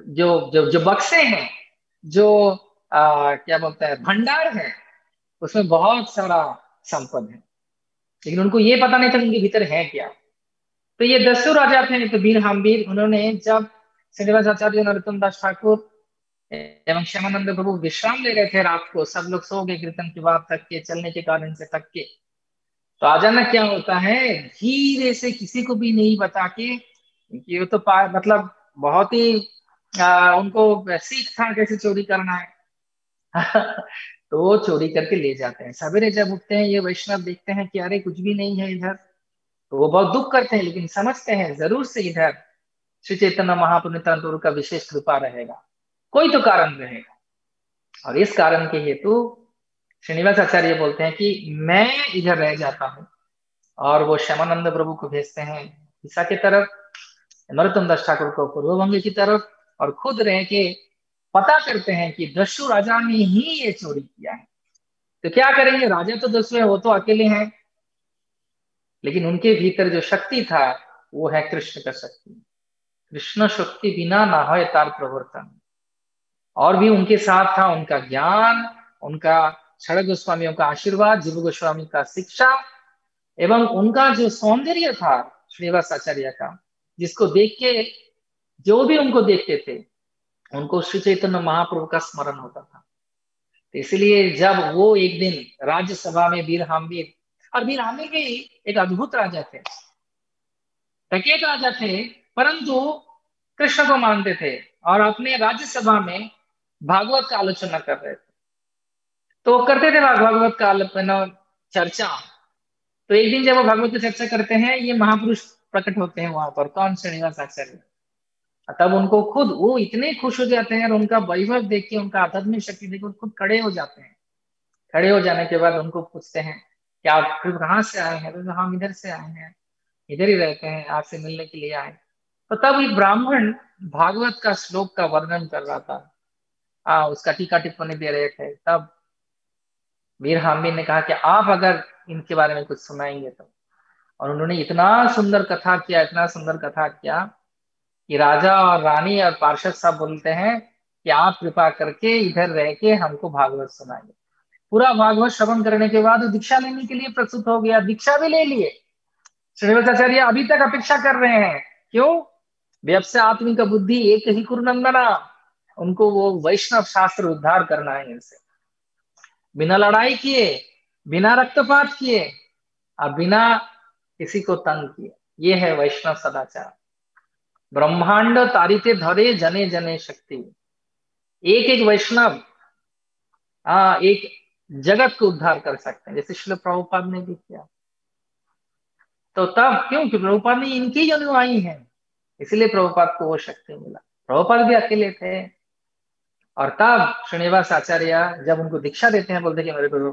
जो जो जो बक्से हैं, जो क्या बोलते हैं, भंडार है, उसमें बहुत सारा संपद है, लेकिन उनको ये पता नहीं था उनके भीतर है क्या। तो ये दस्यु राजा थे, तो वीर हामवीर, उन्होंने जब श्रीनिवास आचार्य, नरोत्तम दास ठाकुर एवं श्यामानंद प्रभु विश्राम ले रहे थे, रात को सब लोग सो गए कीर्तन के बाद, थक के, चलने के कारण से थक के, तो अचानक क्या होता है, धीरे से किसी को भी नहीं बता के, कि ये तो मतलब बहुत ही उनको सीख था कैसे चोरी करना है। तो वो चोरी करके ले जाते हैं। सवेरे जब उठते हैं, ये वैष्णव देखते हैं कि अरे कुछ भी नहीं है इधर, तो वो बहुत दुख करते हैं, लेकिन समझते हैं जरूर से इधर श्री चैतन्य महाप्रभु नित्यानंद का विशेष कृपा रहेगा, कोई तो कारण रहेगा। और इस कारण के हेतु श्रीनिवास आचार्य बोलते हैं कि मैं इधर रह जाता हूँ, और वो श्यामानंद प्रभु को भेजते हैं दिशा की तरफ, नरोत्तम दास ठाकुर को पूर्व बंग की तरफ, और खुद रह के पता करते हैं कि दस्यु राजा ने ही ये चोरी किया है। तो क्या करेंगे, राजा तो दस्यु है, वो तो अकेले हैं, लेकिन उनके भीतर जो शक्ति था वो है कृष्ण का शक्ति। कृष्ण शक्ति बिना ना हो तार प्रवर्तन। और भी उनके साथ था उनका ज्ञान, उनका क्षण गोस्वामियों का आशीर्वाद, जीव गोस्वामी का शिक्षा, एवं उनका जो सौंदर्य था श्रीनिवास आचार्य का, जिसको देख के जो भी उनको देखते थे, उनको श्री चैतन्य महाप्रभु का स्मरण होता था। तो इसलिए जब वो एक दिन राज्यसभा में वीर हामवीर, और वीर हामवीर भी एक अद्भुत राजा थे, डकैत राजा थे, परंतु कृष्ण को मानते थे, और अपने राज्यसभा में भागवत का आलोचना कर रहे थे। तो करते थे भागवत का चर्चा। तो एक दिन जब वो भागवत की चर्चा करते हैं, ये महापुरुष प्रकट होते हैं वहां पर, कौन? श्रीनिवास आचार्य। तब उनको खुद वो इतने खुश हो जाते हैं, और उनका वैभव देख के, उनका आध्यात्मिक शक्ति देख के खुद खड़े हो जाते हैं। खड़े हो जाने के बाद उनको पूछते हैं कि आप फिर कहाँ से आए हैं? तो हम इधर से आए हैं, इधर ही रहते हैं, आपसे मिलने के लिए आए। तो तब एक ब्राह्मण भागवत का श्लोक का वर्णन कर रहा था, उसका टीका टिप्पणी दे रहे थे। तब वीर हामिद ने कहा कि आप अगर इनके बारे में कुछ सुनाएंगे तो। और उन्होंने इतना सुंदर कथा किया, इतना सुंदर कथा किया कि राजा और रानी और पार्षद सब बोलते हैं कि आप कृपा करके इधर रह के हमको भागवत सुनाइए। पूरा भागवत श्रवण करने के बाद वो दीक्षा लेने के लिए प्रस्तुत हो गया, दीक्षा भी ले लिए। श्रीनिवासाचार्य अभी तक अपेक्षा कर रहे हैं। क्यों? व्यवसाय आत्मिक बुद्धि एक ही कुरुनंदना, उनको वो वैष्णव शास्त्र उद्धार करना है इनसे, बिना लड़ाई किए, बिना रक्तपात किए, और बिना किसी को तंग किए। ये है वैष्णव सदाचार। ब्रह्मांड तारिते धरे जने जने शक्ति। एक एक वैष्णव एक जगत को उद्धार कर सकते हैं, जैसे श्रील प्रभुपाद ने भी किया। तो तब क्यों? कि प्रभुपाद ने इनके ही अनुयायी हैं, इसलिए प्रभुपाद को वो शक्ति मिला। प्रभुपाद भी अकेले थे। और तब श्रीनिवास आचार्य जब उनको दीक्षा देते हैं, बोलते कि मेरे को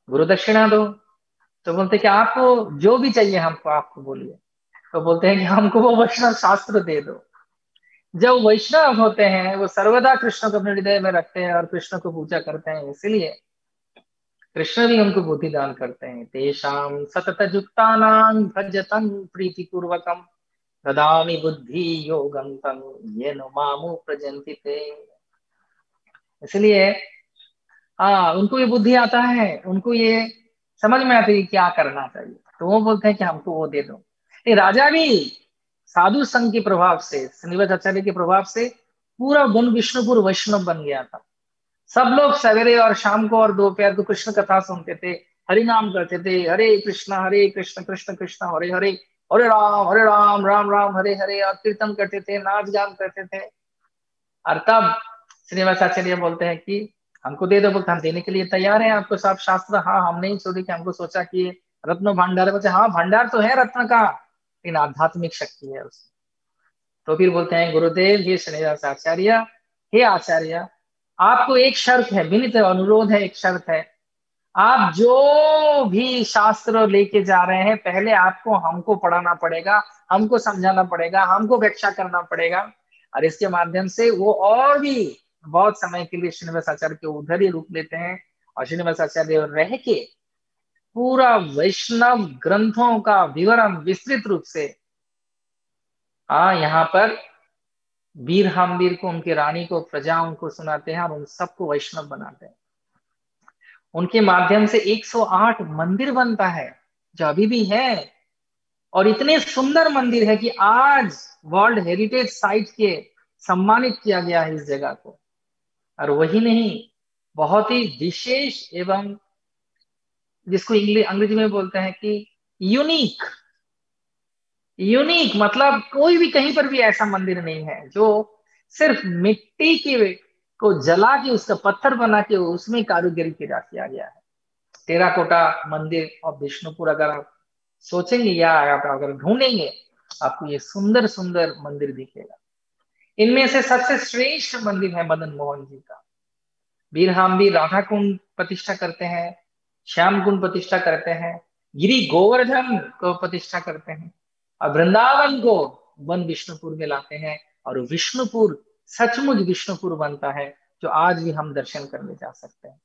गुरु दक्षिणा दो। तो बोलते कि आपको जो भी चाहिए हमको, आपको बोलिए। तो बोलते हैं कि हमको वो वैष्णव शास्त्र दे दो। जब वैष्णव होते हैं वो सर्वदा कृष्ण को अपने हृदय में रखते हैं और कृष्ण को पूजा करते हैं, इसलिए कृष्ण भी उनको बुद्धि दान करते हैं। तेषाम सतत युक्तानां भजतं प्रीति पूर्वकम ददामि बुद्धि योगं तं येन मामु प्रजन्ति ते। इसलिए उनको ये बुद्धि आता है, उनको ये समझ में आता है कि क्या करना चाहिए, तो वो बोलते हैं कि हमको वो दे दो। ये राजा भी साधु संघ के प्रभाव से, श्रीनिवास आचार्य के प्रभाव से पूरा वन विष्णुपुर वैष्णव बन गया था। सब लोग सवेरे और शाम को और दोपहर को कृष्ण कथा सुनते थे, हरि नाम करते थे, हरे कृष्ण कृष्ण कृष्ण हरे हरे, हरे राम राम हरे हरे, और कीर्तन करते थे, नाच गान करते थे। और तब श्रीनिवास आचार्य बोलते हैं कि हमको दे दो। बोलते हम देने के लिए तैयार हैं आपको सब शास्त्र। हाँ, हम नहीं छोड़े कि हमको सोचा कि ये रत्न भंडार है। बोलते हाँ, भंडार तो है रत्न का, लेकिन आध्यात्मिक शक्ति है उसमें। तो फिर बोलते हैं गुरुदेव ये श्रीनिवास आचार्य, हे आचार्य, आपको एक शर्त है, विनीत अनुरोध है, एक शर्त है। आप जो भी शास्त्र लेके जा रहे हैं, पहले आपको हमको पढ़ाना पड़ेगा, हमको समझाना पड़ेगा, हमको व्याख्या करना पड़ेगा। और इसके माध्यम से वो और भी बहुत समय के लिए श्रीनिवास आचार्य के उधर ही रुक लेते हैं, और श्रीनिवास आचार्य रह के पूरा वैष्णव ग्रंथों का विवरण विस्तृत रूप से यहाँ पर वीर हामवीर को, उनके रानी को, प्रजाओं को सुनाते हैं और उन सबको वैष्णव बनाते हैं। उनके माध्यम से 108 मंदिर बनता है जो अभी भी है, और इतने सुंदर मंदिर है कि आज वर्ल्ड हेरिटेज साइट के सम्मानित किया गया है इस जगह को। और वही नहीं, बहुत ही विशेष एवं जिसको अंग्रेजी में बोलते हैं कि यूनिक। यूनिक मतलब कोई भी कहीं पर भी ऐसा मंदिर नहीं है जो सिर्फ मिट्टी के को जला के उसका पत्थर बना के उसमें कारीगरी किया गया है। टेराकोटा मंदिर और विष्णुपुर अगर आप सोचेंगे या आप अगर ढूंढेंगे, आपको ये सुंदर सुंदर मंदिर दिखेगा। इनमें से सबसे श्रेष्ठ मंदिर है मदन मोहन जी का। वीरहाम्बी राधा कुंड प्रतिष्ठा करते हैं, श्याम कुंड प्रतिष्ठा करते हैं, गिरी गोवर्धन को प्रतिष्ठा करते हैं, और वृंदावन को वन विष्णुपुर में लाते हैं। और विष्णुपुर सचमुच विष्णुपुर बनता है जो आज भी हम दर्शन करने जा सकते हैं।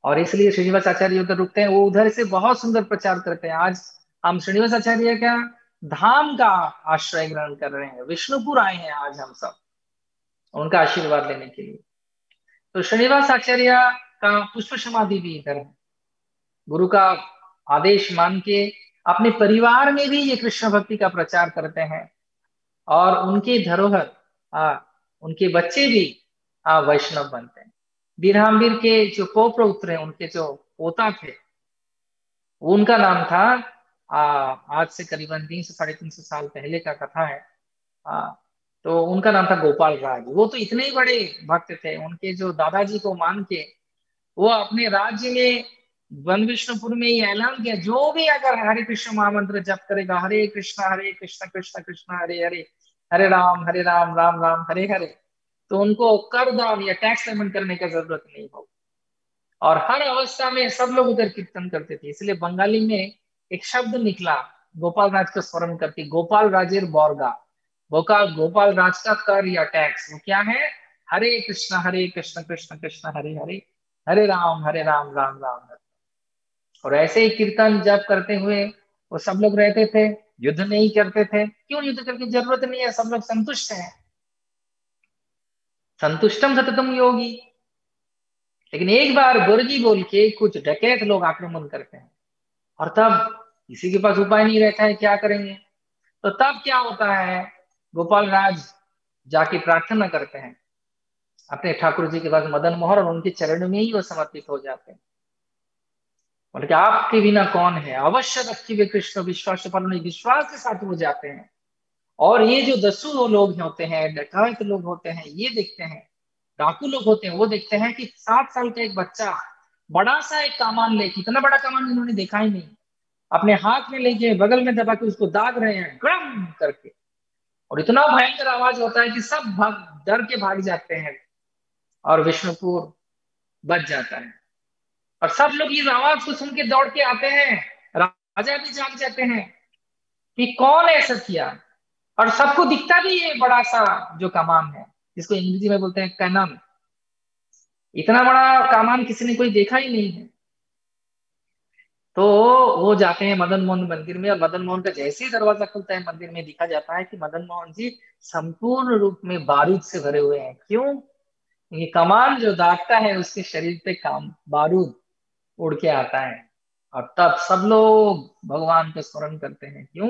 और इसलिए श्रीनिवास आचार्य उधर रुकते हैं, वो उधर से बहुत सुंदर प्रचार करते हैं। आज हम श्रीनिवास आचार्य का धाम का आश्रय ग्रहण कर रहे हैं, विष्णुपुर आए हैं आज हम सब उनका आशीर्वाद लेने के लिए। तो श्रीनिवास आचार्य का पुष्प समाधि भी इधर है। गुरु का आदेश मान के अपने परिवार में भी ये कृष्ण भक्ति का प्रचार करते हैं, और उनके धरोहर उनके बच्चे भी वैष्णव बनते हैं। वीरहाम्बीर के जो पौत्र हैं, उनके जो पोता थे, उनका नाम था आज से करीबन 300-350 साल पहले का कथा है। तो उनका नाम था गोपाल राज। वो तो इतने ही बड़े भक्त थे, उनके जो दादाजी को मान के वो अपने राज्य में वन विष्णुपुर में ही ऐलान किया, जो भी अगर हरे कृष्ण महामंत्र जप करेगा, हरे कृष्ण कृष्ण कृष्ण हरे हरे, हरे राम राम राम हरे हरे, तो उनको कर दान या टैक्स पेमेंट करने की जरूरत नहीं होगी। और हर अवस्था में सब लोग उधर कीर्तन करते थे। इसलिए बंगाली में एक शब्द निकला गोपाल राज का स्मरण करके, गोपाल राजेर बॉर्गा। गोपाल राज का कर या टैक्स वो क्या है? हरे कृष्ण कृष्ण कृष्ण हरे हरे, हरे राम राम राम हरे। और ऐसे ही कीर्तन जब करते हुए वो सब लोग रहते थे, युद्ध नहीं करते थे। क्यों युद्ध करके जरूरत नहीं है, सब लोग संतुष्ट हैं। संतुष्टम सततम योगी। लेकिन एक बार गुरुजी बोल के कुछ डकैत लोग आक्रमण करते हैं, और तब किसी के पास उपाय नहीं रहता है, क्या करेंगे। तो तब क्या होता है, गोपाल राज जाके प्रार्थना करते हैं अपने ठाकुर जी के पास, मदन मोहन, और उनके चरण में ही वो समर्पित हो जाते हैं। बोले कि आपके बिना कौन है, अवश्य रखिए कृष्ण विश्वास पर, विश्वास के साथ वो जाते हैं। और ये जो दस्यु लोग होते हैं, डकैत लोग होते हैं, ये देखते हैं, डाकू लोग होते हैं, वो देखते हैं कि 7 साल का एक बच्चा बड़ा सा एक कमान ले, कितना बड़ा कमान इन्होंने देखा ही नहीं, अपने हाथ में लेके बगल में दबा के उसको दाग रहे हैं गड़म करके। और इतना भयंकर आवाज होता है कि सब भाग डर के भाग जाते हैं, और विष्णुपुर बच जाता है। और सब लोग इस आवाज को सुन के दौड़ के आते हैं, राजा भी जाग जाते हैं कि कौन ऐसा किया। और सबको दिखता भी है बड़ा सा जो कमान है, जिसको अंग्रेजी में बोलते हैं कैनन। इतना बड़ा कमान किसी ने कोई देखा ही नहीं है। तो वो जाते हैं मदन मोहन मंदिर में, और मदन मोहन का जैसे ही दरवाजा खुलता है मंदिर में, दिखा जाता है कि मदन मोहन जी संपूर्ण रूप में बारूद से भरे हुए हैं। क्यों? ये कमान जो दागता है उसके शरीर पे काम बारूद उड़ के आता है। और तब सब लोग भगवान को स्मरण करते हैं। क्यों?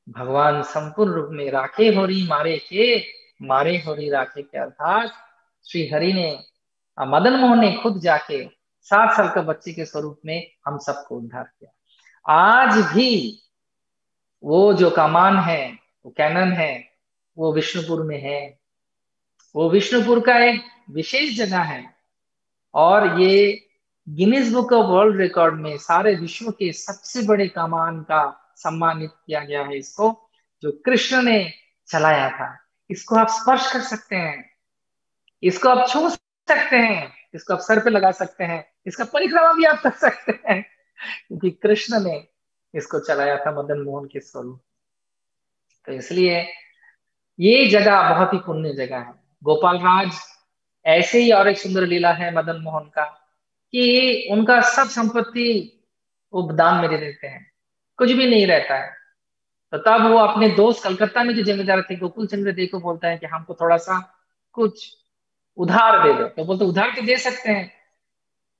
भगवान संपूर्ण रूप में राखे होरी मारे के, मारे होरी राखे के, अर्थात श्री हरि ने, मदन मोहन ने खुद जाके 7 साल का बच्चे के स्वरूप में हम सबको उद्धार किया। आज भी वो जो कमान है, वो कैनन है, वो विष्णुपुर में है। वो विष्णुपुर का एक विशेष जगह है, और ये Guinness book of world record में सारे विश्व के सबसे बड़े कमान का सम्मानित किया गया है इसको, जो कृष्ण ने चलाया था। इसको आप स्पर्श कर सकते हैं, इसको आप छू सकते हैं, इसको आप सर पे लगा सकते हैं, इसका परिक्रमा भी आप कर सकते हैं, क्योंकि कृष्ण ने इसको चलाया था मदन मोहन के स्वरूप। तो इसलिए ये जगह बहुत ही पुण्य जगह है। गोपाल राज ऐसे ही और एक सुंदर लीला है मदन मोहन का, कि उनका सब संपत्ति वो दान में दे देते हैं, कुछ भी नहीं रहता है। तो तब वो अपने दोस्त कलकत्ता में जो जमींदार थे गोकुल चंद्र दे को बोलता है कि हमको थोड़ा सा कुछ उधार दे दो। तो बोलते उधार तो दे सकते हैं,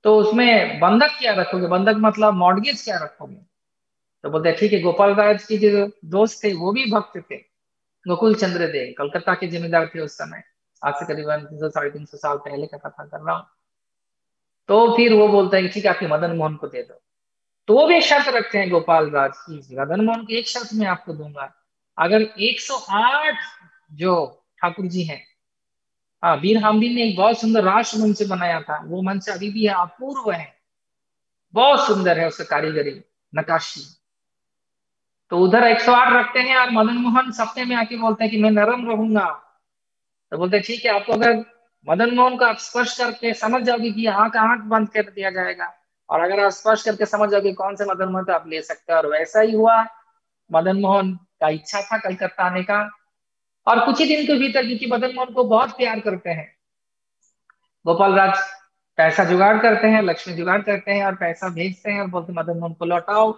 तो उसमें बंधक क्या रखोगे, बंधक मतलब मॉर्गेज क्या रखोगे। तो बोलते हैं ठीक है। गोपाल राज की जो दोस्त थे वो भी भक्त थे, गोकुल चंद्र दे कलकत्ता के जमींदार थे उस समय, आज से करीबन 300 350 साल पहले का कथा कर रहा हूँ। तो फिर वो बोलता है कि ठीक है, आपके मदन मोहन को दे दो। तो वो भी एक शर्त रखते हैं गोपाल राज की, मदन मोहन को एक शर्त मैं आपको दूंगा, अगर 108 जो ठाकुर जी हैं, हाँ, वीर हाम्बी ने एक बहुत सुंदर राष्ट्र मंच बनाया था, वो मंच अभी भी है, अपूर्व है, बहुत सुंदर है उसका कारीगरी, नकाशी। तो उधर 108 रखते हैं, और मदन मोहन सपने में आके बोलते हैं कि मैं नरम रहूंगा। तो बोलते हैं ठीक है, आपको अगर मदन मोहन को आप स्पर्श करके समझ जाओगे कि आंख आंख बंद कर दिया जाएगा, और अगर आप स्पर्श करके समझ जाओगे कौन से मदन मोहन, तो आप ले सकते हो। और वैसा ही हुआ। मदन मोहन का इच्छा था कलकत्ता आने का, और कुछ ही दिन के भीतर, क्योंकि मदन मोहन को बहुत प्यार करते हैं, गोपाल राज पैसा जुगाड़ करते हैं, लक्ष्मी जुगाड़ करते हैं, और पैसा भेजते हैं और बोलते मदन मोहन को लौटाओ।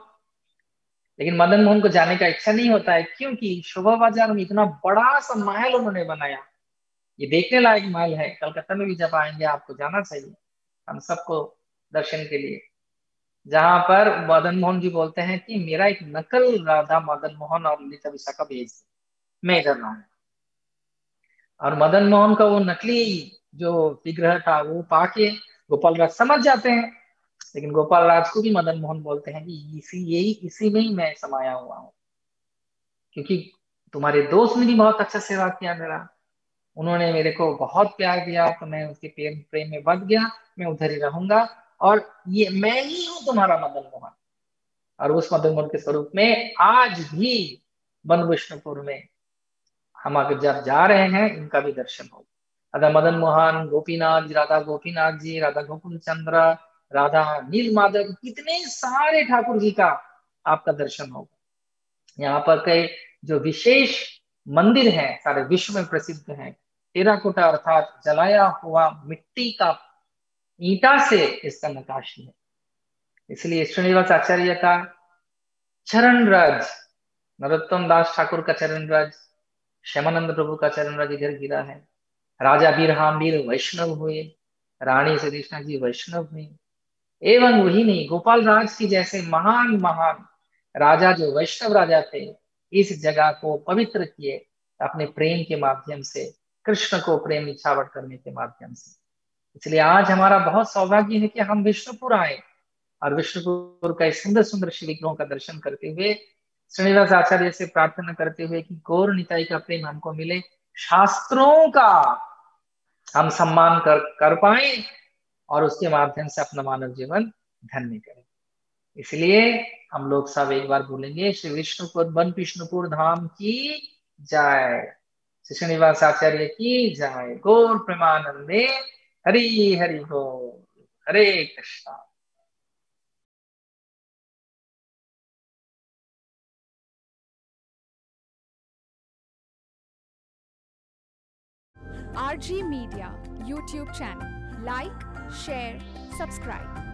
लेकिन मदन मोहन को जाने का इच्छा नहीं होता है, क्योंकि शोभा बाजार में इतना बड़ा सा महल उन्होंने बनाया, ये देखने लायक महल है। कलकत्ता में भी जब आएंगे आपको जाना चाहिए, हम सबको दर्शन के लिए। जहां पर मदन मोहन जी बोलते हैं कि मेरा एक नकल राधा मदन मोहन और ललिता विशाखा भेज दो, मैं इधर रहूं। और मदन मोहन का वो नकली जो विग्रह था वो पाके गोपाल राज समझ जाते हैं। लेकिन गोपाल राज को भी मदन मोहन बोलते हैं कि इसी में ही मैं समाया हुआ हूँ, क्योंकि तुम्हारे दोस्त ने भी बहुत अच्छा सेवा किया मेरा, उन्होंने मेरे को बहुत प्यार दिया, तो मैं उसके प्रेम प्रेम में बंध गया, मैं उधर ही रहूंगा। और ये मैं ही हूँ तुम्हारा मदन मोहन। और उस मदन मोहन के स्वरूप में आज भी वन विष्णुपुर में हम अगर जब जा रहे हैं, इनका भी दर्शन हो। राधा मदन मोहन, गोपीनाथ जी, राधा गोपीनाथ जी, राधा गोकुल चंद्र, राधा नील माधव, कितने सारे ठाकुर जी का आपका दर्शन होगा। यहाँ पर कई जो विशेष मंदिर हैं सारे विश्व में प्रसिद्ध हैं। टेराकोटा अर्थात जलाया हुआ मिट्टी का ईंटा से इसका नकाशी है। इसलिए श्रीनिवास आचार्य का चरण रज, नरोत्तम दास ठाकुर का चरण रज, श्यामानंद प्रभु का चरण रज इधर गिरा है। राजा बीर वैष्णव हुए, रानी सुदेशना जी वैष्णव हुई। एवं वही नहीं, गोपाल राज की जैसे महान महान राजा जो वैष्णव राजा थे, इस जगह को पवित्र किए अपने प्रेम के माध्यम से, कृष्ण को प्रेम निछावर करने के माध्यम से। इसलिए आज हमारा बहुत सौभाग्य है कि हम विष्णुपुर आए और विष्णुपुर का इस सुंदर सुंदर शिव विग्रहों का दर्शन करते हुए श्रीनिवास आचार्य से प्रार्थना करते हुए कि गौर निताई का प्रेम हमको मिले, शास्त्रों का हम सम्मान कर पाए और उसके माध्यम से अपना मानव जीवन धन्य करें। इसलिए हम लोग सब एक बार बोलेंगे, श्री विष्णुपुर वन विष्णुपुर धाम की जय, श्री श्रीनिवास आचार्य की जय, गौर प्रेमानंदे, हरि हरि बोल, हरे Krishna. RG Media YouTube channel. Like, share, subscribe.